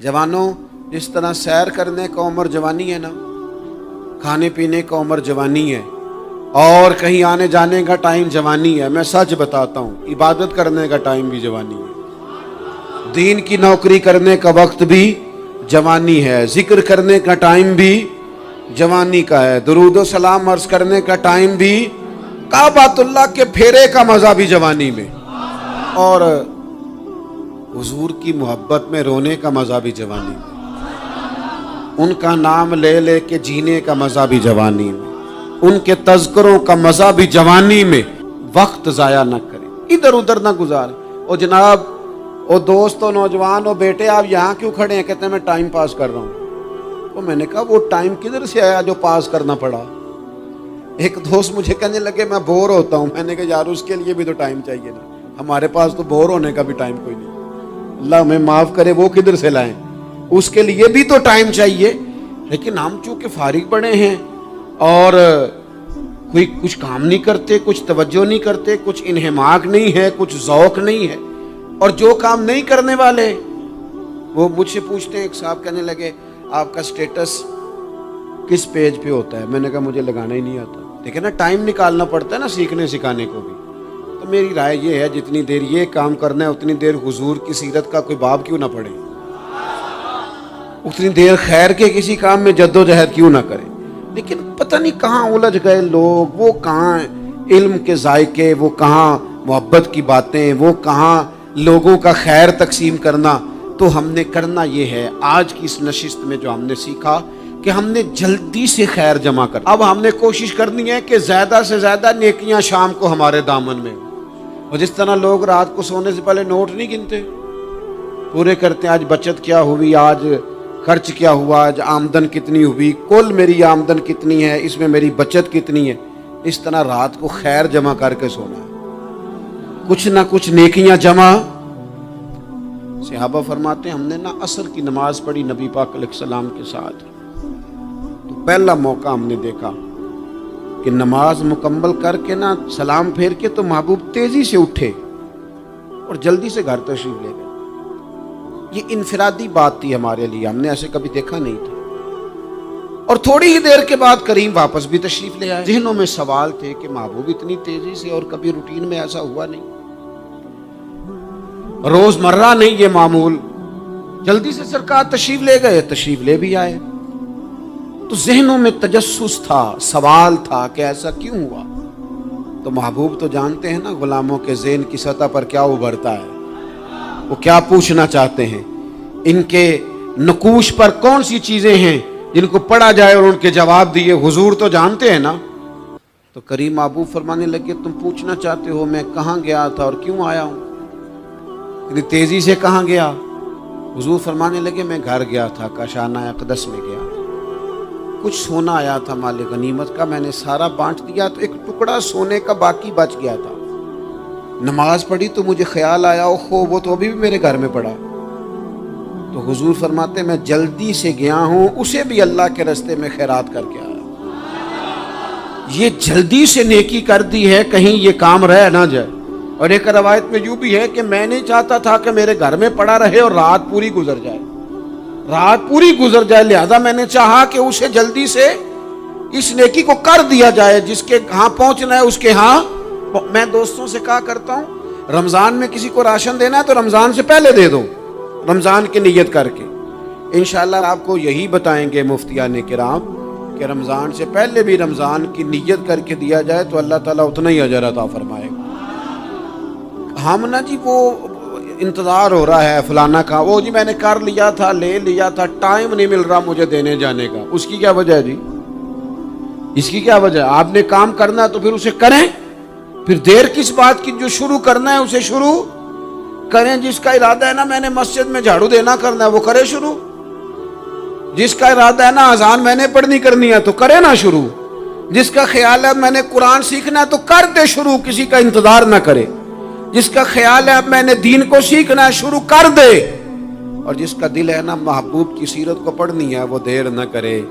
جوانوں، جس طرح سیر کرنے کا عمر جوانی ہے نا، کھانے پینے کا عمر جوانی ہے، اور کہیں آنے جانے کا ٹائم جوانی ہے، میں سچ بتاتا ہوں عبادت کرنے کا ٹائم بھی جوانی ہے، دین کی نوکری کرنے کا وقت بھی جوانی ہے، ذکر کرنے کا ٹائم بھی جوانی کا ہے، درود و سلام عرض کرنے کا ٹائم بھی، کعبۃ اللہ کے پھیرے کا مزہ بھی جوانی میں، اور حضور کی محبت میں رونے کا مزہ بھی جوانی میں، ان کا نام لے لے کے جینے کا مزہ بھی جوانی میں، ان کے تذکروں کا مزہ بھی جوانی میں۔ وقت ضائع نہ کریں، ادھر ادھر نہ گزاریں۔ او جناب، او دوست، او نوجوان، او بیٹے، آپ یہاں کیوں کھڑے ہیں؟ کہتے ہیں میں ٹائم پاس کر رہا ہوں۔ تو میں نے کہا وہ ٹائم کدھر سے آیا جو پاس کرنا پڑا؟ ایک دوست مجھے کہنے لگے میں بور ہوتا ہوں۔ میں نے کہا یار اس کے لیے بھی تو ٹائم چاہیے نا، ہمارے پاس تو بور ہونے کا بھی ٹائم کوئی نہیں۔ اللہ ہمیں معاف کرے، وہ کدھر سے لائیں؟ اس کے لیے بھی تو ٹائم چاہیے۔ لیکن ہم چونکہ فارغ پڑے ہیں اور کوئی کچھ کام نہیں کرتے، کچھ توجہ نہیں کرتے، کچھ انہماک نہیں ہے، کچھ ذوق نہیں ہے، اور جو کام نہیں کرنے والے وہ مجھ سے پوچھتے ہیں۔ ایک صاحب کہنے لگے آپ کا سٹیٹس کس پیج پہ ہوتا ہے؟ میں نے کہا مجھے لگانا ہی نہیں آتا۔ دیکھیں نا، ٹائم نکالنا پڑتا ہے نا سیکھنے سکھانے کو بھی۔ تو میری رائے یہ ہے جتنی دیر یہ کام کرنا ہے اتنی دیر حضور کی سیرت کا کوئی باب کیوں نہ پڑھے، اتنی دیر خیر کے کسی کام میں جد و جہد کیوں نہ کریں۔ لیکن پتہ نہیں کہاں الجھ گئے لوگ، وہ کہاں علم کے ذائقے، وہ کہاں محبت کی باتیں، وہ کہاں لوگوں کا خیر تقسیم کرنا۔ تو ہم نے کرنا یہ ہے، آج کی اس نشست میں جو ہم نے سیکھا کہ ہم نے جلدی سے خیر جمع کر، اب ہم نے کوشش کرنی ہے کہ زیادہ سے زیادہ نیکیاں شام کو ہمارے دامن میں ہوں۔ اور جس طرح لوگ رات کو سونے سے پہلے نوٹ نہیں گنتے، پورے کرتے ہیں، آج بچت کیا ہوئی، آج خرچ کیا ہوا، آج آمدن کتنی ہوئی، کل میری آمدن کتنی ہے، اس میں میری بچت کتنی ہے۔ اس طرح رات کو خیر جمع کر کے سونا ہے، کچھ نہ کچھ نیکیاں جمع۔ صحابہ فرماتے ہیں ہم نے نا عصر کی نماز پڑھی نبی پاک علیہ السلام کے ساتھ، تو پہلا موقع ہم نے دیکھا کہ نماز مکمل کر کے نا سلام پھیر کے تو محبوب تیزی سے اٹھے اور جلدی سے گھر تشریف لے گئے۔ یہ انفرادی بات تھی ہمارے لیے، ہم نے ایسے کبھی دیکھا نہیں تھا۔ اور تھوڑی ہی دیر کے بعد کریم واپس بھی تشریف لے آئے۔ ذہنوں میں سوال تھے کہ محبوب اتنی تیزی سے، اور کبھی روٹین میں ایسا ہوا نہیں، روز مرہ نہیں یہ معمول، جلدی سے سرکار تشریف لے گئے، تشریف لے بھی آئے۔ تو ذہنوں میں تجسس تھا، سوال تھا کہ ایسا کیوں ہوا؟ تو محبوب تو جانتے ہیں نا غلاموں کے ذہن کی سطح پر کیا ابھرتا ہے، وہ کیا پوچھنا چاہتے ہیں، ان کے نقوش پر کون سی چیزیں ہیں جن کو پڑھا جائے اور ان کے جواب دیے۔ حضور تو جانتے ہیں نا۔ تو کریم محبوب فرمانے لگے تم پوچھنا چاہتے ہو میں کہاں گیا تھا اور کیوں آیا ہوں، اتنی تیزی سے کہاں گیا؟ حضور فرمانے لگے میں گھر گیا تھا، کاشانہ اقدس میں گیا تھا، کچھ سونا آیا تھا مال غنیمت کا، میں نے سارا بانٹ دیا، تو ایک ٹکڑا سونے کا باقی بچ گیا تھا۔ نماز پڑھی تو مجھے خیال آیا اوہو وہ تو ابھی بھی میرے گھر میں پڑا۔ تو حضور فرماتے میں جلدی سے گیا ہوں، اسے بھی اللہ کے راستے میں خیرات کر کے آیا۔ یہ جلدی سے نیکی کر دی ہے کہیں یہ کام رہ نہ جائے۔ اور ایک روایت میں یوں بھی ہے کہ میں نہیں چاہتا تھا کہ میرے گھر میں پڑا رہے اور رات پوری گزر جائے، رات پوری گزر جائے، لہذا میں نے چاہا کہ اسے جلدی سے اس نیکی کو کر دیا جائے، جس کے ہاں پہنچنا ہے اس کے ہاں۔ میں دوستوں سے کہا کرتا ہوں رمضان میں کسی کو راشن دینا ہے تو رمضان سے پہلے دے دو، رمضان کی نیت کر کے۔ انشاءاللہ آپ کو یہی بتائیں گے مفتیان کرام کہ رمضان سے پہلے بھی رمضان کی نیت کر کے دیا جائے تو اللہ تعالیٰ اتنا ہی اجر عطا فرمائے گا۔ ہم نا جی وہ انتظار ہو رہا ہے فلانا کا، وہ جی میں نے کر لیا تھا، لے لیا تھا، ٹائم نہیں مل رہا مجھے دینے جانے کا۔ اس کی کیا وجہ ہے جی؟ اس کی کیا وجہ ہے؟ آپ نے کام کرنا ہے تو پھر اسے کریں، پھر دیر کس بات کی؟ جو شروع کرنا ہے اسے شروع کریں۔ جس کا ارادہ ہے نا میں نے مسجد میں جھاڑو دینا کرنا ہے وہ کرے شروع، جس کا ارادہ ہے نا اذان میں نے پڑھنی کرنی ہے تو کرے نا شروع، جس کا خیال ہے میں نے قرآن سیکھنا ہے تو کر دے شروع، کسی کا انتظار نہ کرے، جس کا خیال ہے اب میں نے دین کو سیکھنا ہے شروع کر دے، اور جس کا دل ہے نا محبوب کی سیرت کو پڑھنی ہے وہ دیر نہ کرے۔